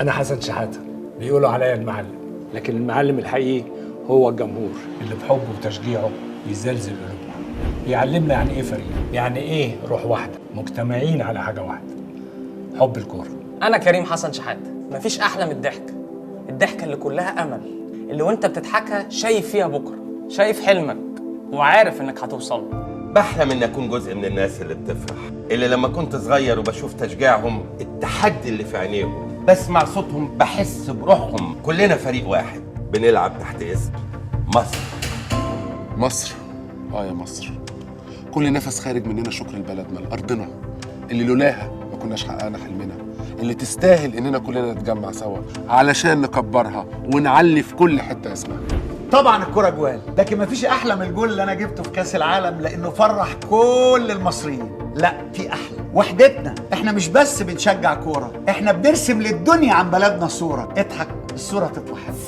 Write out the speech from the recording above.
أنا حسن شحاتة، بيقولوا عليا المعلم، لكن المعلم الحقيقي هو الجمهور اللي بحبه وتشجيعه بيزلزل قلوبنا. بيعلمنا يعني إيه فريق، يعني إيه روح واحدة، مجتمعين على حاجة واحدة، حب الكورة. أنا كريم حسن شحاتة، مفيش أحلى من الضحكة اللي كلها أمل، اللي وأنت بتضحكها شايف فيها بكرة، شايف حلمك وعارف إنك هتوصل. بحلم إن أكون جزء من الناس اللي بتفرح، اللي لما كنت صغير وبشوف تشجيعهم، التحدي اللي في عينيهم، بسمع صوتهم بحس بروحهم. كلنا فريق واحد بنلعب تحت اسم مصر. مصر، يا مصر، كل نفس خارج مننا شكر لبلدنا لأرضنا اللي لولاها ما كناش حققنا حلمنا، اللي تستاهل إننا كلنا نتجمع سوا علشان نكبرها ونعلي في كل حتة اسمها. طبعا الكرة جوال، لكن مفيش احلى من الجول اللي انا جبته في كاس العالم، لانه فرح كل المصريين. لا، في احلى، وحدتنا. احنا مش بس بنشجع كورة، احنا بنرسم للدنيا عن بلدنا صورة. اضحك الصورة تطلع حلوة.